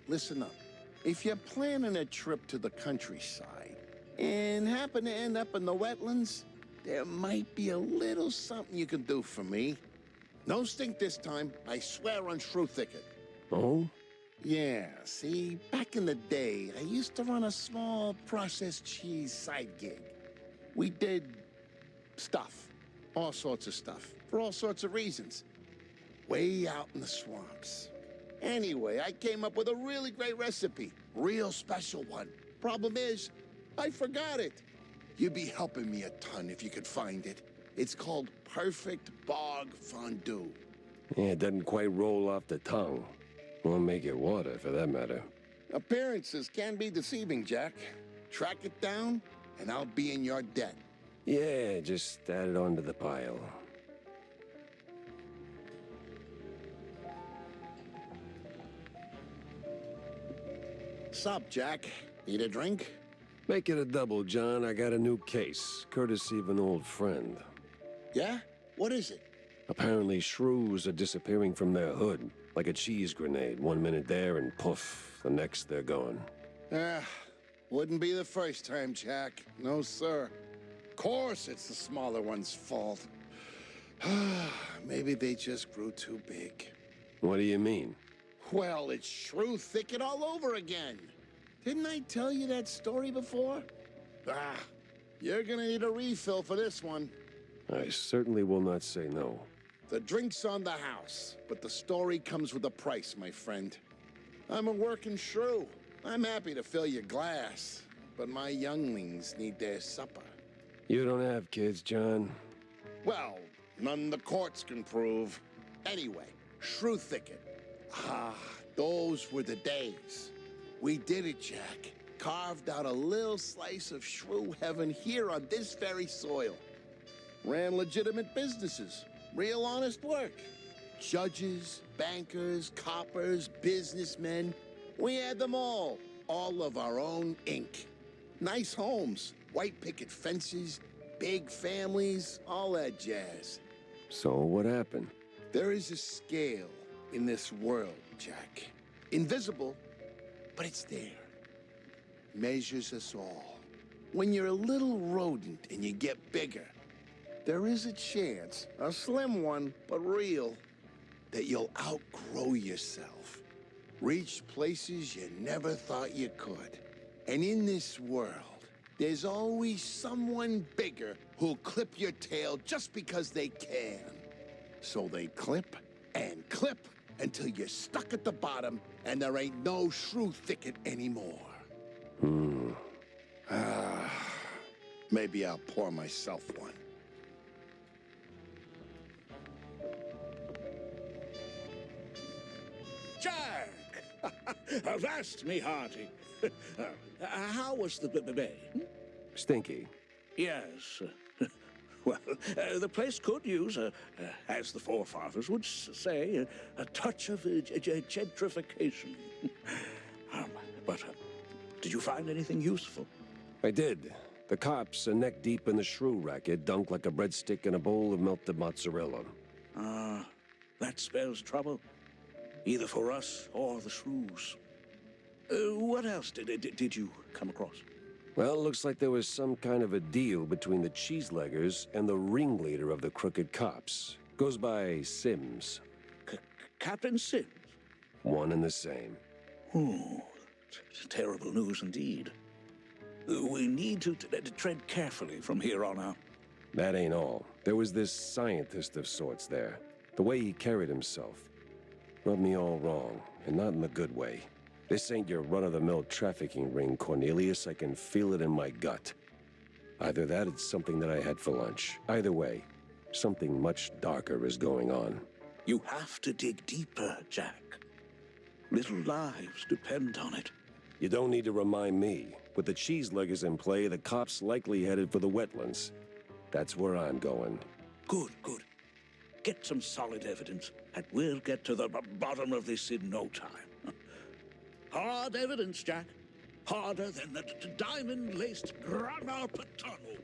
listen up. If you're planning a trip to the countryside and happen to end up in the wetlands, there might be a little something you can do for me. No stink this time, I swear on Shrew Thicket. Oh? Yeah, see, back in the day, I used to run a small processed cheese side gig. We did stuff, all sorts of stuff, for all sorts of reasons. Way out in the swamps. Anyway, I came up with a really great recipe, real special one. Problem is, I forgot it. You'd be helping me a ton if you could find it. It's called perfect bog fondue. Yeah, it doesn't quite roll off the tongue. Or make it water, for that matter. Appearances can be deceiving, Jack. Track it down, and I'll be in your debt. Yeah, just add it onto the pile. Sup, Jack? Need a drink? Make it a double, John. I got a new case, courtesy of an old friend. Yeah? What is it? Apparently shrews are disappearing from their hood, like a cheese grenade. 1 minute there and poof, the next they're gone. Wouldn't be the first time, Jack. No, sir. Of course it's the smaller one's fault. Maybe they just grew too big. What do you mean? Well, it's Shrew Thicket all over again. Didn't I tell you that story before? You're gonna need a refill for this one. I certainly will not say no. The drink's on the house, but the story comes with a price, my friend. I'm a working shrew. I'm happy to fill your glass, but my younglings need their supper. You don't have kids, John. Well, none the courts can prove. Anyway, Shrew Thicket. Those were the days. We did it, Jack. Carved out a little slice of shrew heaven here on this very soil. Ran legitimate businesses. Real honest work. Judges, bankers, coppers, businessmen. We had them all. All of our own ink. Nice homes, white picket fences, big families, all that jazz. So what happened? There is a scale in this world, Jack. Invisible, but it's there. Measures us all. When you're a little rodent and you get bigger, there is a chance, a slim one, but real, that you'll outgrow yourself. Reach places you never thought you could. And in this world, there's always someone bigger who'll clip your tail just because they can. So they clip and clip until you're stuck at the bottom and there ain't no Shrew Thicket anymore. Maybe I'll pour myself one. Jack! Avast me hearty. How was the bay? Stinky. Yes. Well, the place could use, as the forefathers would say, a touch of gentrification. But did you find anything useful? I did. The cops are neck deep in the shrew racket, dunked like a breadstick in a bowl of melted mozzarella. That spells trouble. Either for us or the shrews. What else did you come across? Well, it looks like there was some kind of a deal between the cheeseleggers and the ringleader of the crooked cops. Goes by Sims. Captain Sims? One and the same. Oh, terrible news indeed. We need to tread carefully from here on out. That ain't all. There was this scientist of sorts there. The way he carried himself rubbed me all wrong, and not in the good way. This ain't your run-of-the-mill trafficking ring, Cornelius. I can feel it in my gut. Either that or it's something that I had for lunch. Either way, something much darker is going on. You have to dig deeper, Jack. Little lives depend on it. You don't need to remind me. With the cheeseleggers in play, the cops likely headed for the wetlands. That's where I'm going. Good. Get some solid evidence, and we'll get to the bottom of this in no time. Hard evidence, Jack. Harder than the diamond-laced Granar Patano.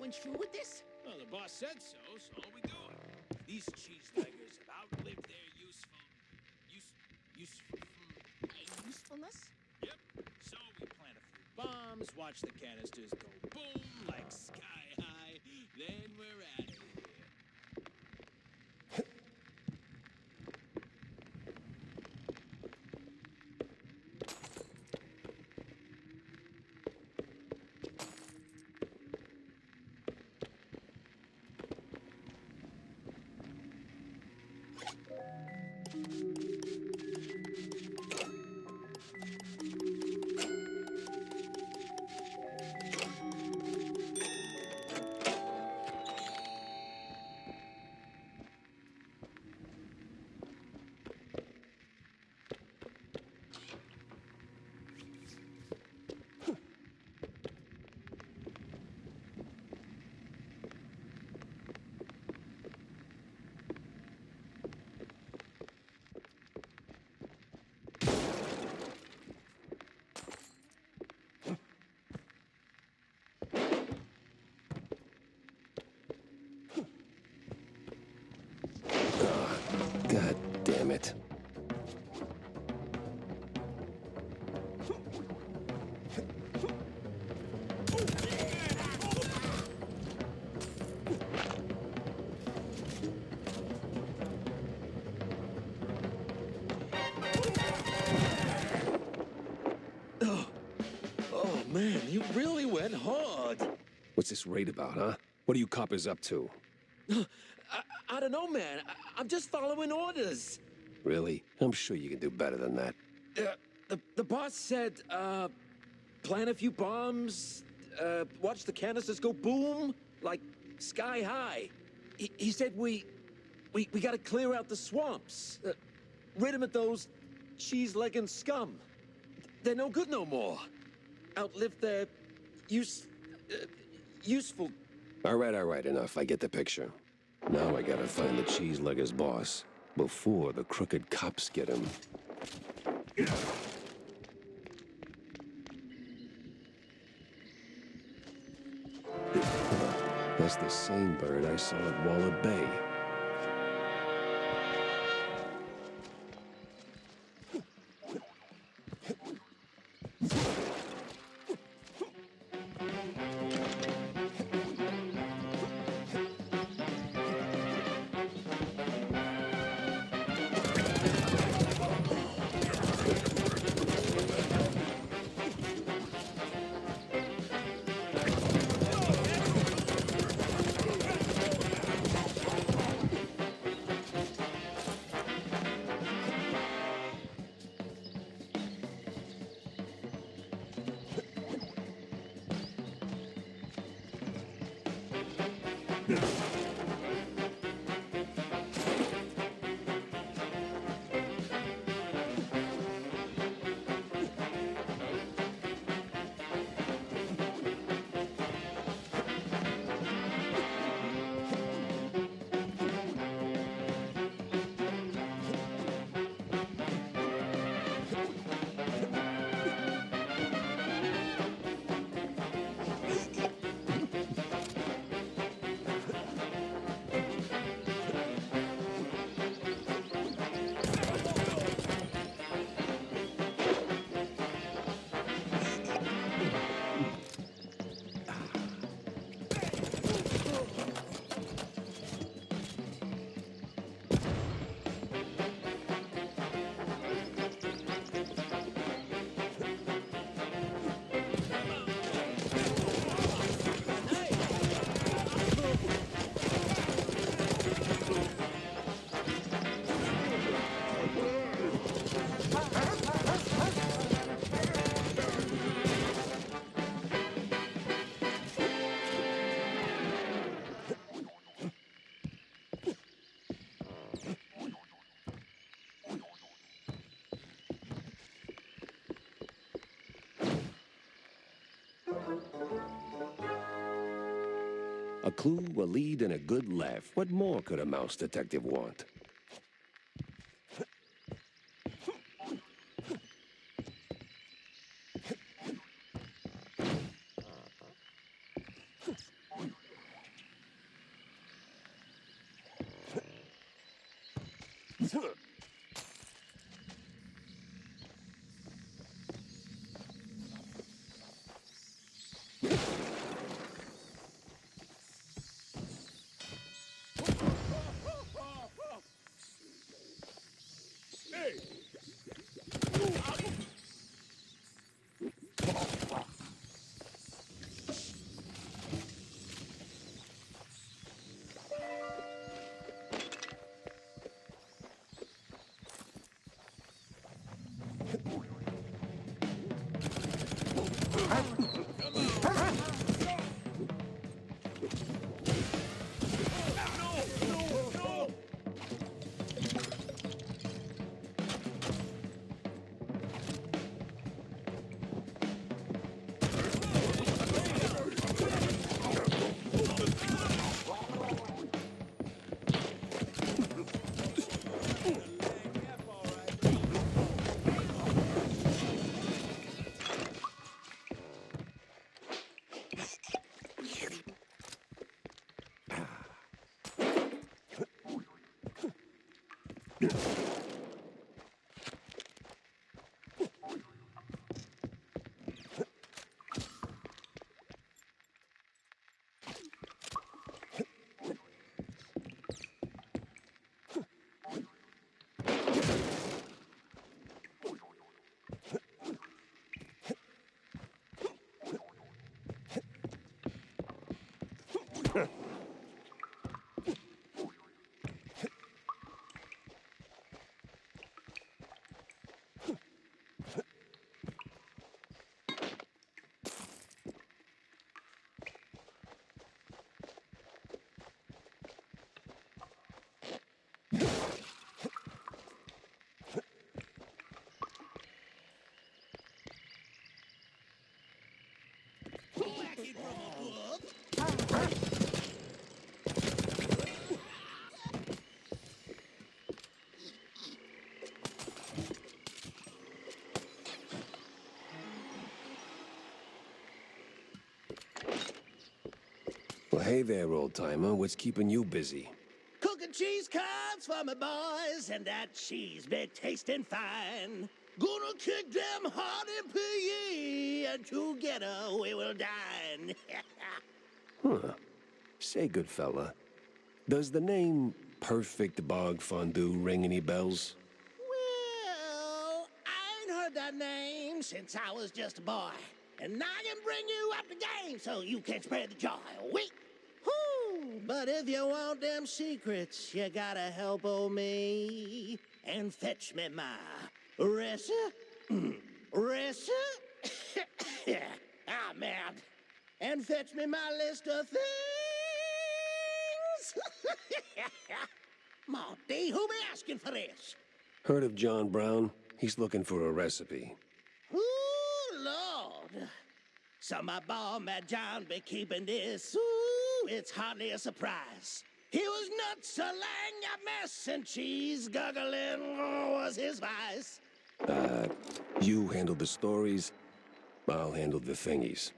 going through with this? Well, the boss said so, so all we doing. These cheeseleggers have outlived their Usefulness? Yep. So we plant a few bombs, watch the canisters go boom like sky high, then we're out of here. God damn it. Oh, man, you really went hard. What's this raid about, huh? What are you coppers up to? I don't know, man. I'm just following orders. Really? I'm sure you can do better than that. The boss said, plant a few bombs, watch the canisters go boom, like sky high. He said we gotta clear out the swamps. Rid 'em of those cheese-legging scum. They're no good no more. Outlived their useful. All right, enough. I get the picture. Now I gotta find the cheese-legger's boss before the crooked cops get him. That's the same bird I saw at Waller Bay. A clue, a lead, and a good laugh. What more could a mouse detective want? Well, hey there, old-timer. What's keeping you busy? Cooking cheese curds for my boys, and that cheese be tasting fine. Gonna kick them hard and pee, and together we will dine. Huh. Say, good fella, does the name Perfect Bog Fondue ring any bells? Well, I ain't heard that name since I was just a boy. And I can bring you up the game so you can spread the joy. Wait. Whew. But if you want them secrets, you gotta help old me and fetch me my recipe. Ah, man. And fetch me my list of things. Monty, who be asking for this? Heard of John Brown? He's looking for a recipe. Ooh, Lord. So my boy, Mad John, be keeping this. Ooh, it's hardly a surprise. He was nuts, a lang a mess, and cheese guggling was his vice. You handle the stories, I'll handle the thingies.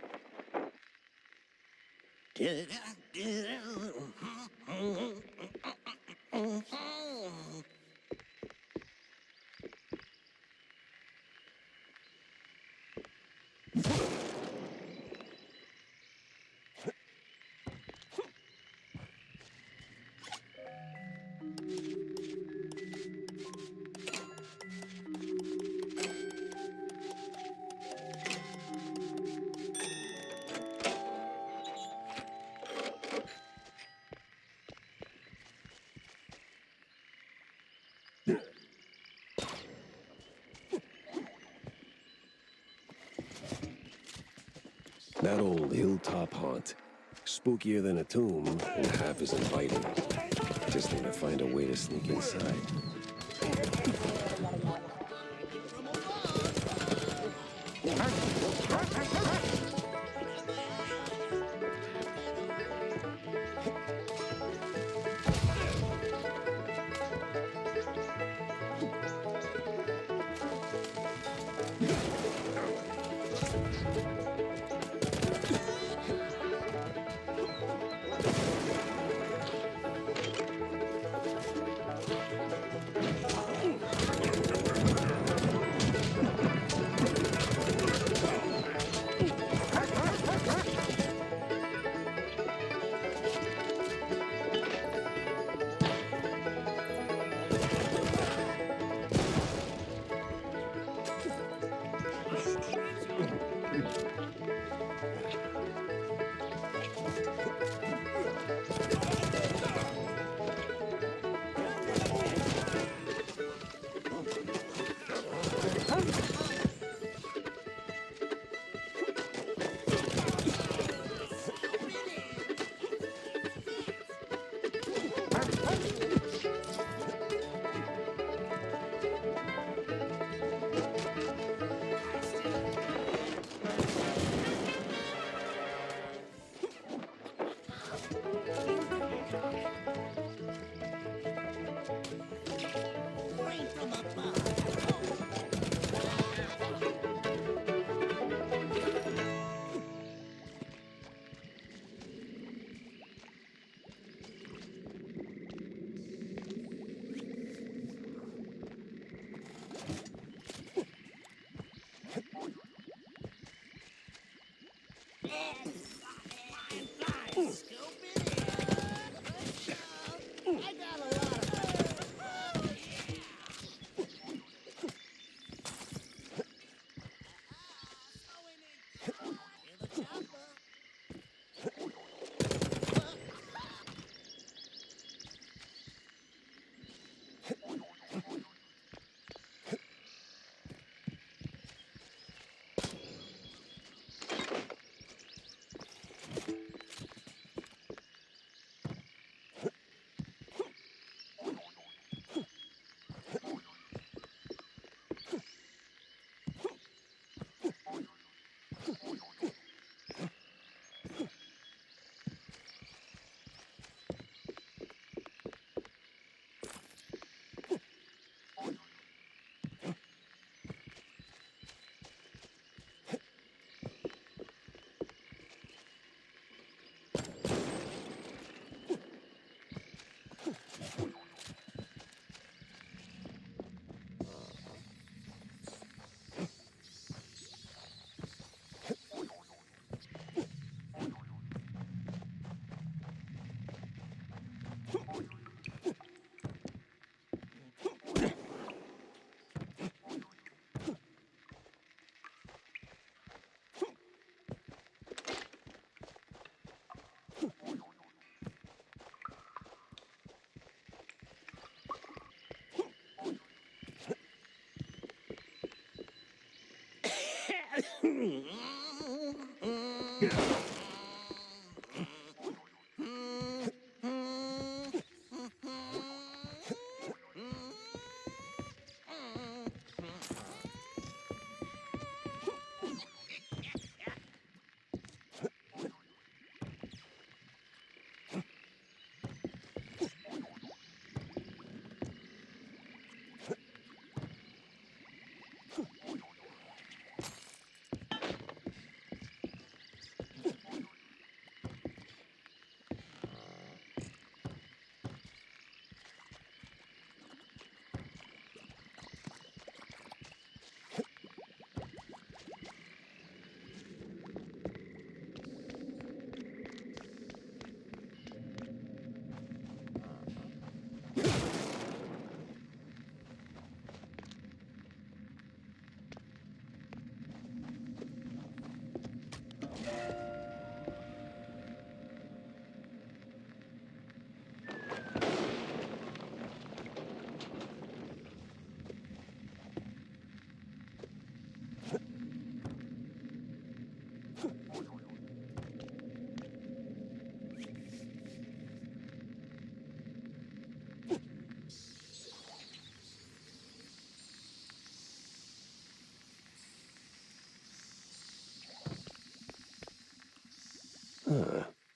That old hilltop haunt. Spookier than a tomb and half as inviting. Just need to find a way to sneak inside.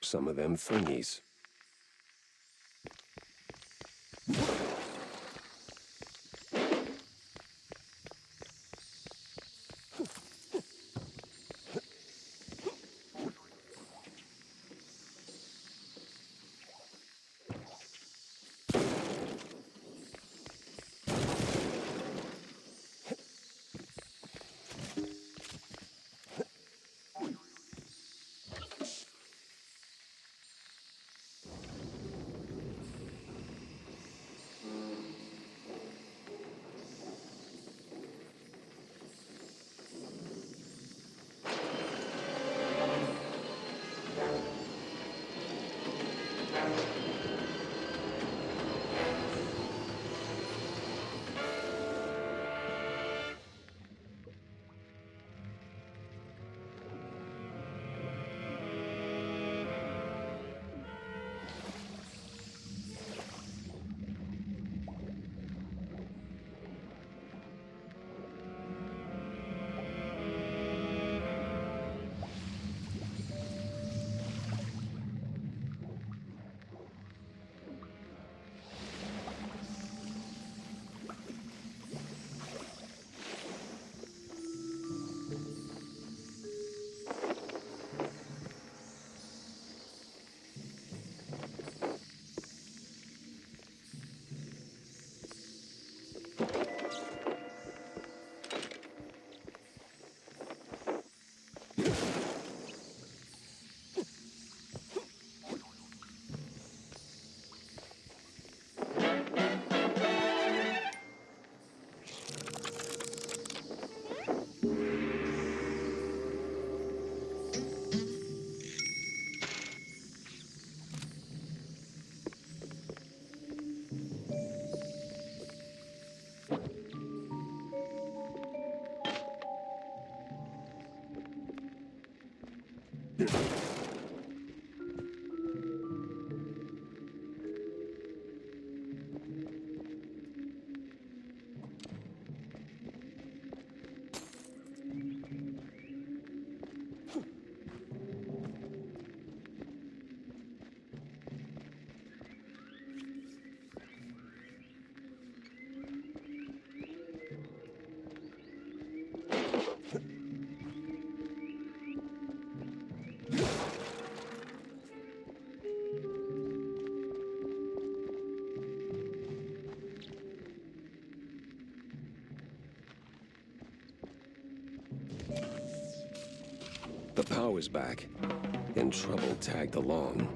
Some of them thingies. The power's back, and trouble tagged along.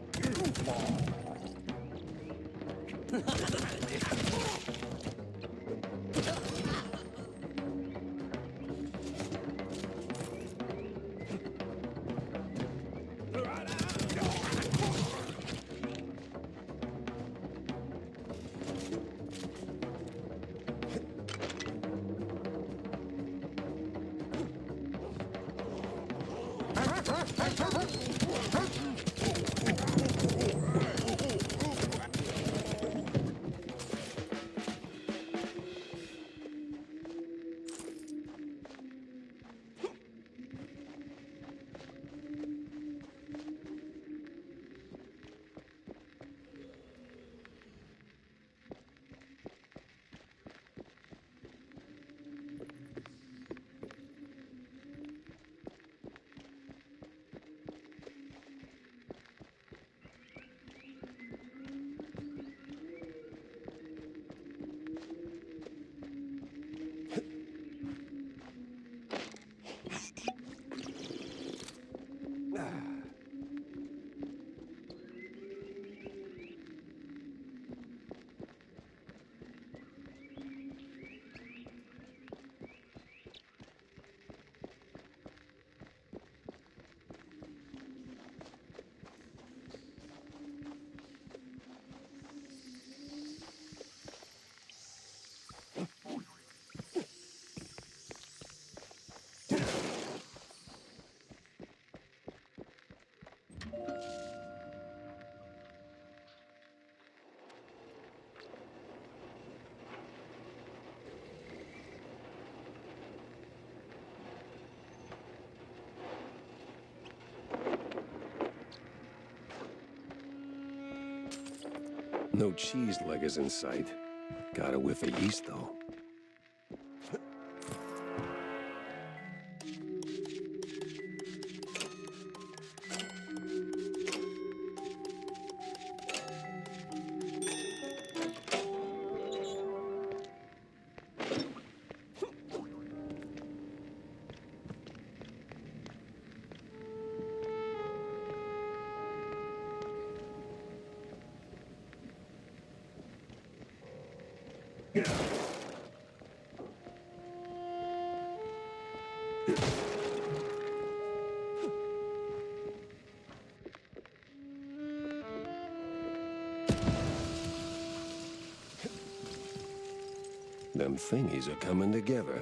No cheese leggers in sight. Got a whiff of yeast, though. Them thingies are coming together.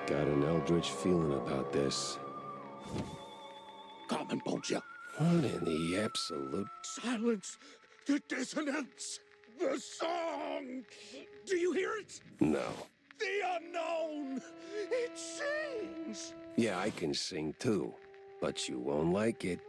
Got an eldritch feeling about this. Come and bolt you. What in the absolute... Silence! The dissonance! The song! Do you hear it? No. The unknown! It sings! Yeah, I can sing too, but you won't like it.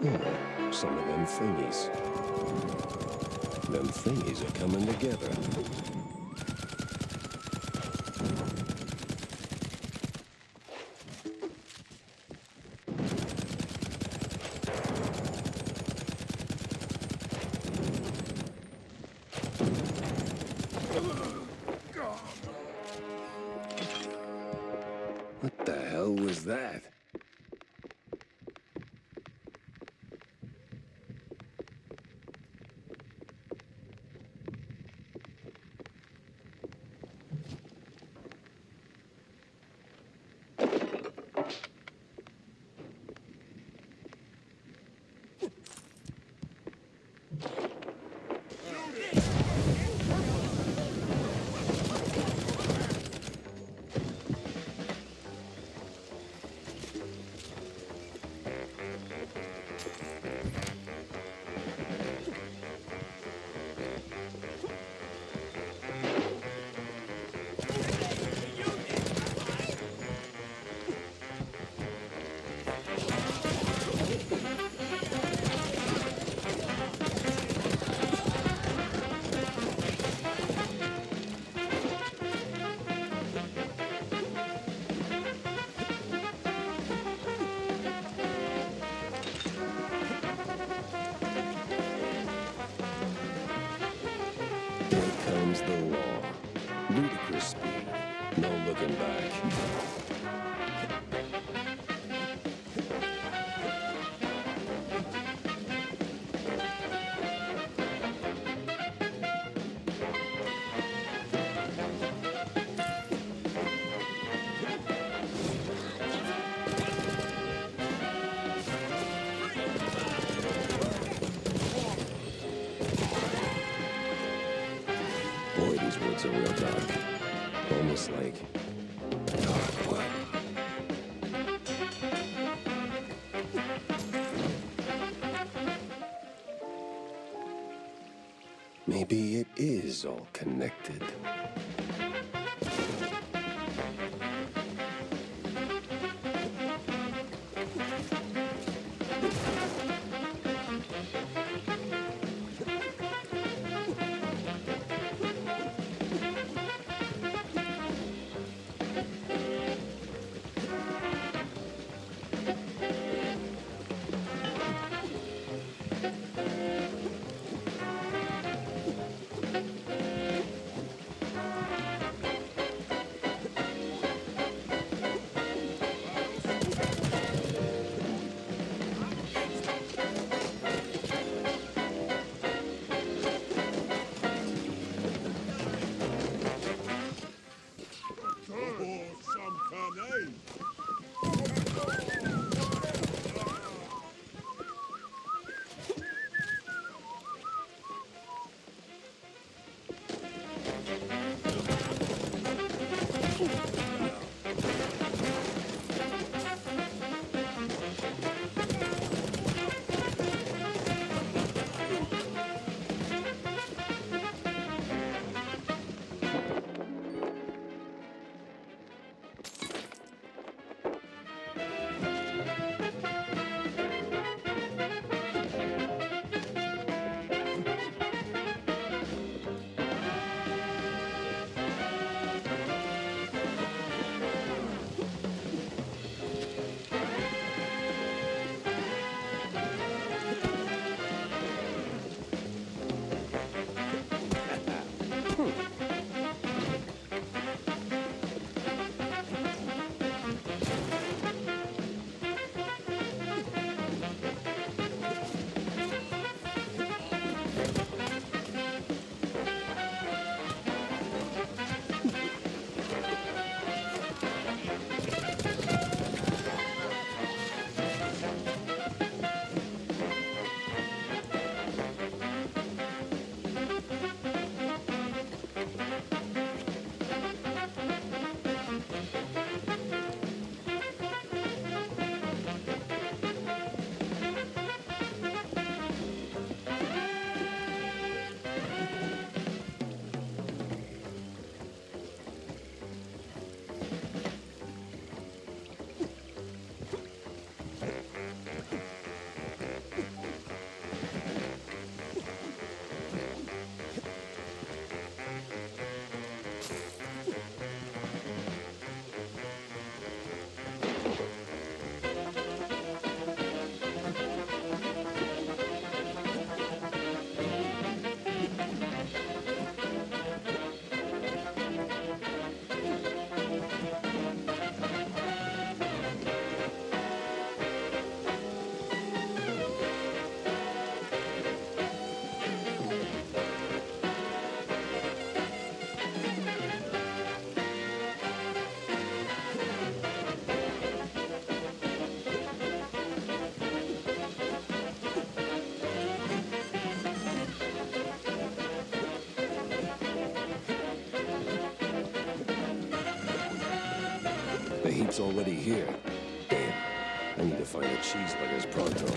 Some of them thingies. Them thingies are coming together. What the hell was that? The law. Ludicrous speed. No looking back. Boy, these woods are real dark. Almost like dark what? Maybe it is all connected. The heat's already here. Damn. I need to find the cheeseburgers pronto.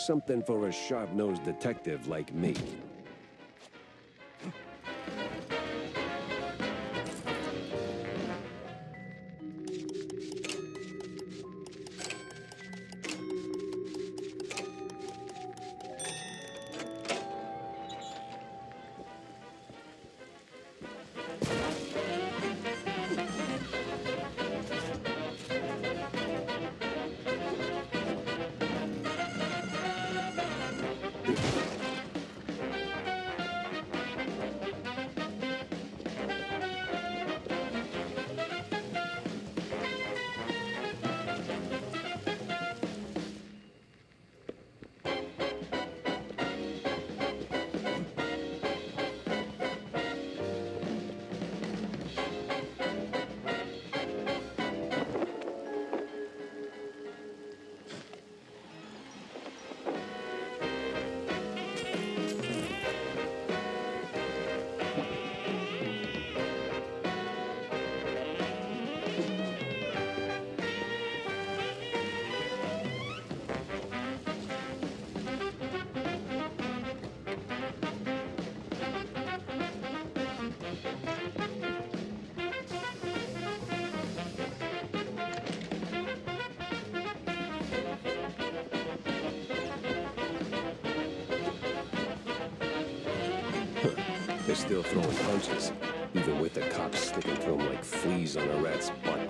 Something for a sharp-nosed detective like me. They're still throwing punches, even with the cops sticking to them like fleas on a rat's butt.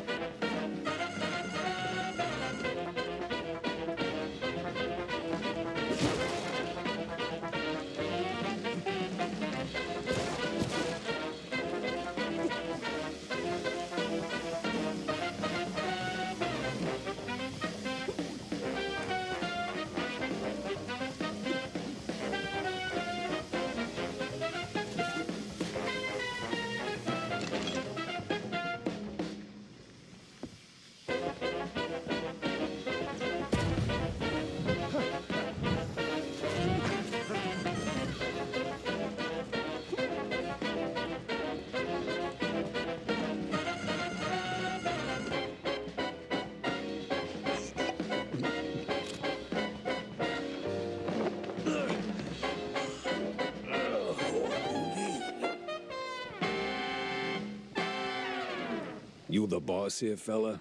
You the boss here, fella?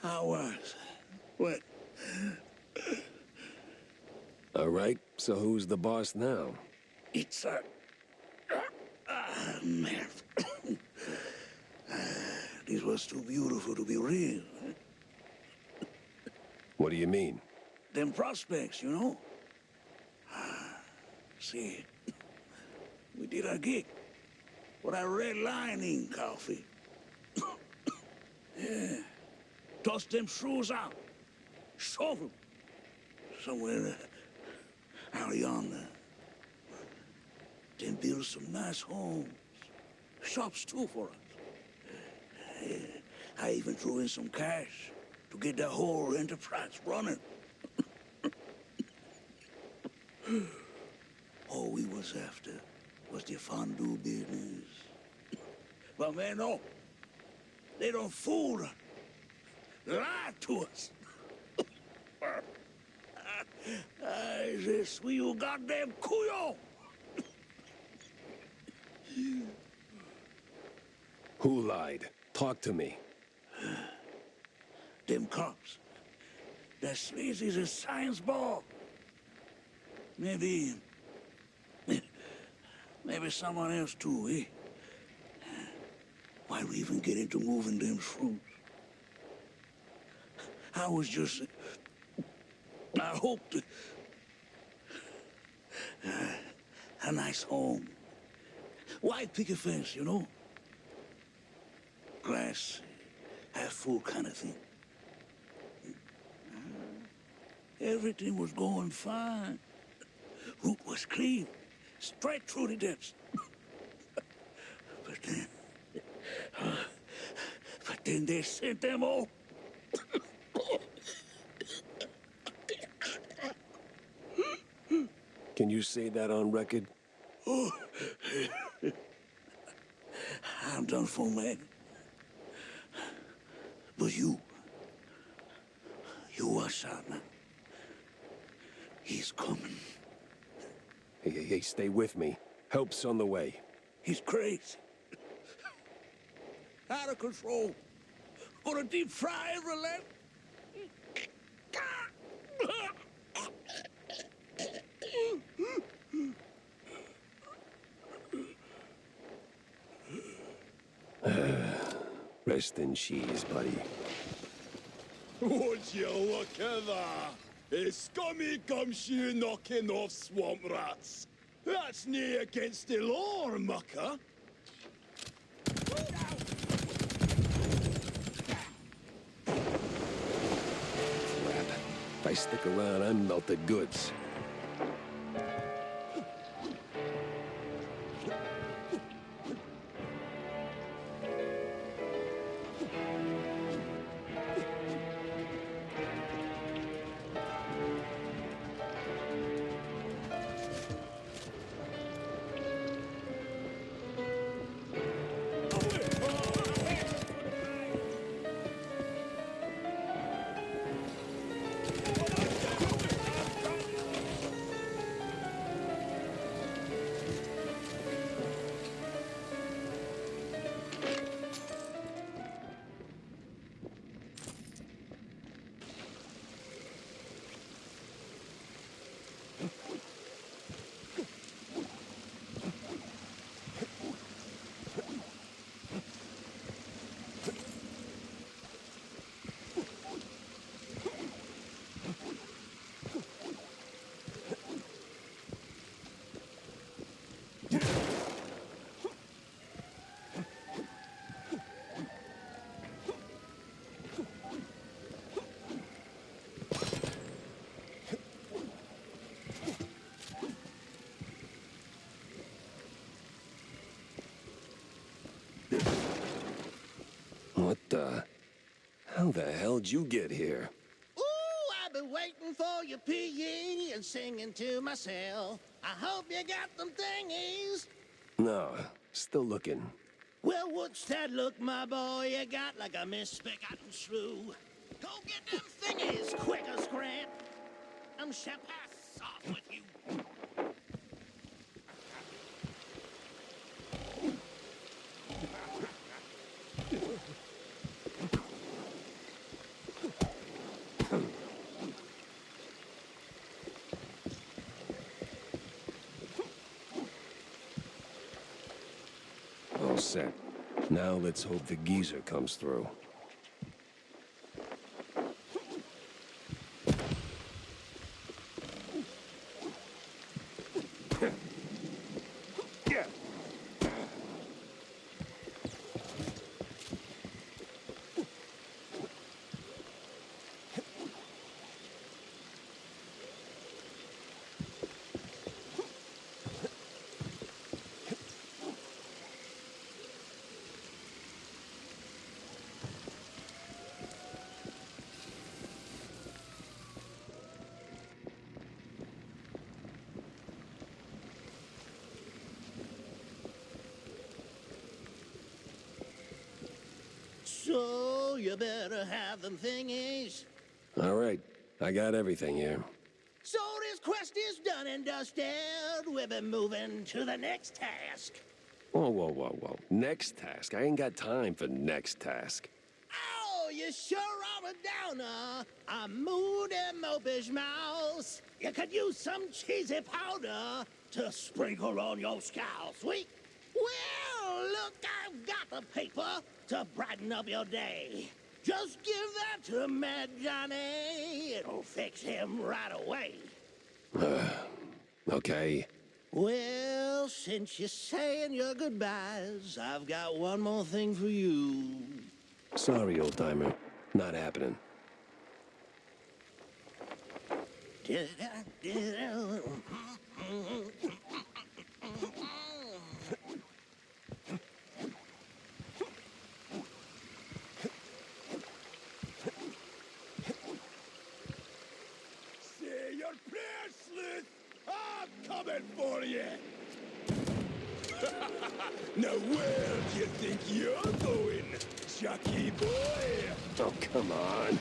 I was. What? All right, so who's the boss now? It's a... man. This was too beautiful to be real. What do you mean? Them prospects, you know? See, we did our gig. What I redlining coffee. Yeah. Toss them shrews out. Shove them. Somewhere out yonder. Then build some nice homes. Shops too for us. Yeah. I even threw in some cash to get the whole enterprise running. All we was after was the fondue business. But man, no. They don't fool us. Lie to us. I je suis un goddamn couillon. Who lied? Talk to me. Them cops. They're sleazy as a science ball. Maybe someone else too, eh? Why we even get into moving them fruits? I hoped a nice home. White picket fence, you know? Glass, half full kind of thing. Everything was going fine. Route was clean, straight through the depths. But then they sent them all. Can you say that on record? Oh, I'm done for, man. But you watch out now. He's coming. Hey, stay with me. Help's on the way. He's crazy. Out of control. Gonna deep fry every leg. Rest in cheese, buddy. Would you look at that? A scummy gumshoe knocking off swamp rats. That's nae against the law, mucker. If I stick around, I'm melted goods. What the? How the hell'd you get here? Ooh, I've been waiting for your PE and singing to myself. I hope you got them thingies. No, still looking. Well, what's that look, my boy? You got like a misbegotten shrew. Go get them thingies, quicker, Scrap. I'm pass off with you. All set. Now let's hope the geezer comes through. So, you better have them thingies. All right, I got everything here. So this quest is done and dusted. We've been moving to the next task. Whoa, whoa, whoa, whoa. Next task. I ain't got time for next task. Oh, you sure are a downer, a moody, mopish mouse. You could use some cheesy powder to sprinkle on your scowl, sweet. Well, look, I've got the paper to brighten up your day. Just give that to Mad Johnny. It'll fix him right away. Okay. Well, since you're saying your goodbyes, I've got one more thing for you. Sorry, old-timer. Not happening. Say your prayers, Sleuth! I'm coming for you! Now where do you think you're going, Jackie boy? Oh, come on.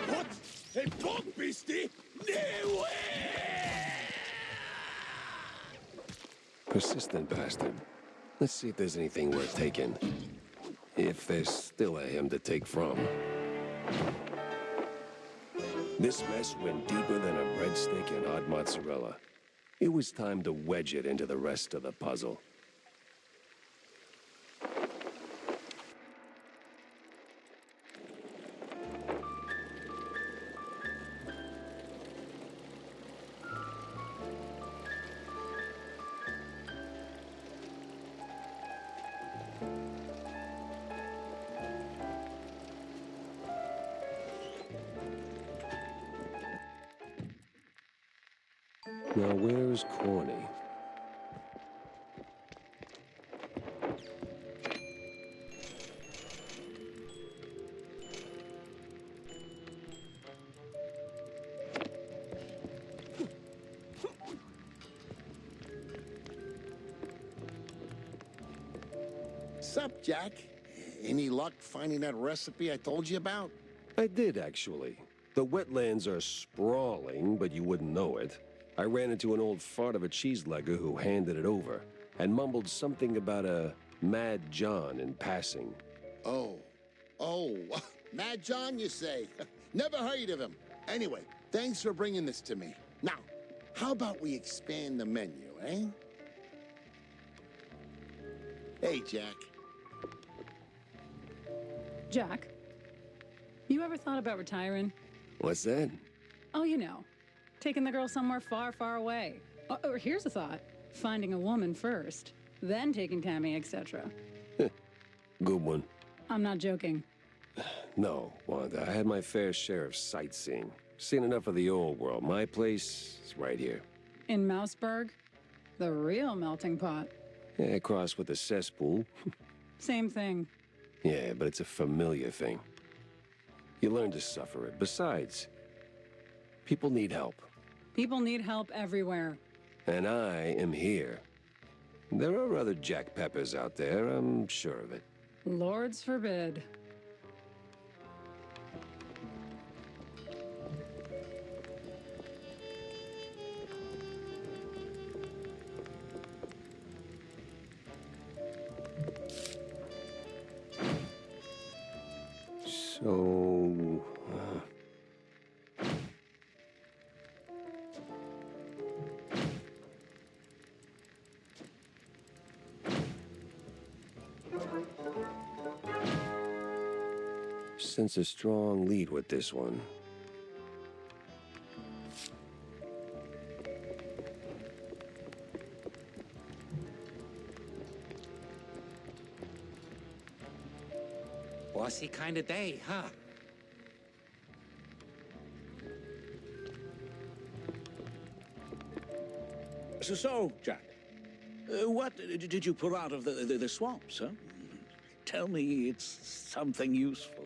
What? A bog beastie? No way! Persistent bastard. Let's see if there's anything worth taking. If there's still a him to take from. This mess went deeper than a breadstick and hot mozzarella. It was time to wedge it into the rest of the puzzle. Now, where's Corny? Sup, Jack? Any luck finding that recipe I told you about? I did, actually. The wetlands are sprawling, but you wouldn't know it. I ran into an old fart of a cheeselegger who handed it over and mumbled something about a Mad John in passing. Oh, Mad John, you say? Never heard of him. Anyway, thanks for bringing this to me. Now, how about we expand the menu, eh? Hey, Jack. Jack, you ever thought about retiring? What's that? Oh, you know, taking the girl somewhere far, far away. Or here's a thought. Finding a woman first, then taking Tammy, etc. Good one. I'm not joking. No, Wanda, I had my fair share of sightseeing. Seen enough of the old world. My place is right here. In Mouseburg, the real melting pot. Yeah, crossed with the cesspool. Same thing. Yeah, but it's a familiar thing. You learn to suffer it. Besides, people need help. People need help everywhere. And I am here. There are other Jack Peppers out there, I'm sure of it. Lords forbid. So... sense a strong lead with this one. Bossy kind of day, huh? So, Jack, what did you pull out of the swamps, huh? Tell me it's something useful.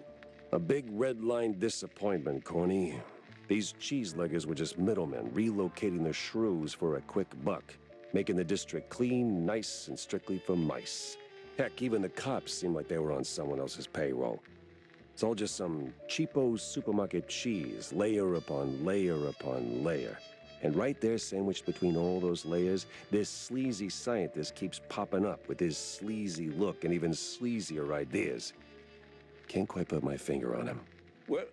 A big red line disappointment, Corny. These cheeseleggers were just middlemen relocating the shrews for a quick buck, making the district clean, nice, and strictly for mice. Heck, even the cops seemed like they were on someone else's payroll. It's all just some cheapo supermarket cheese, layer upon layer upon layer. And right there, sandwiched between all those layers, this sleazy scientist keeps popping up with his sleazy look and even sleazier ideas. Can't quite put my finger on him. Well,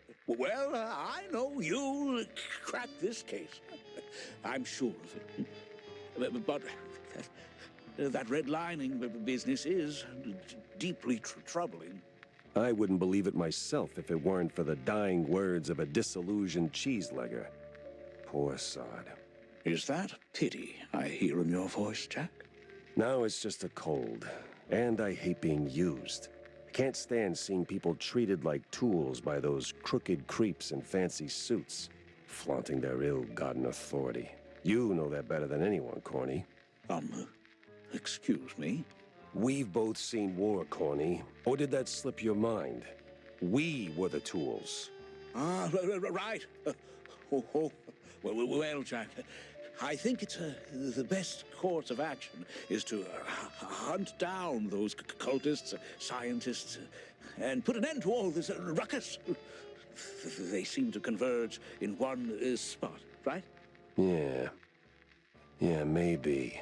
I know you'll crack this case. I'm sure of it. But that redlining business is deeply troubling. I wouldn't believe it myself if it weren't for the dying words of a disillusioned cheeselegger. Poor sod. Is that pity I hear in your voice, Jack? Now it's just a cold, and I hate being used. I can't stand seeing people treated like tools by those crooked creeps in fancy suits, flaunting their ill-gotten authority. You know that better than anyone, Corny. Excuse me? We've both seen war, Corny. Or did that slip your mind? We were the tools. Ah, right. Well, Jack, I think it's the best course of action is to hunt down those cultists, scientists, and put an end to all this ruckus. They seem to converge in one spot, right? Yeah. Yeah, maybe.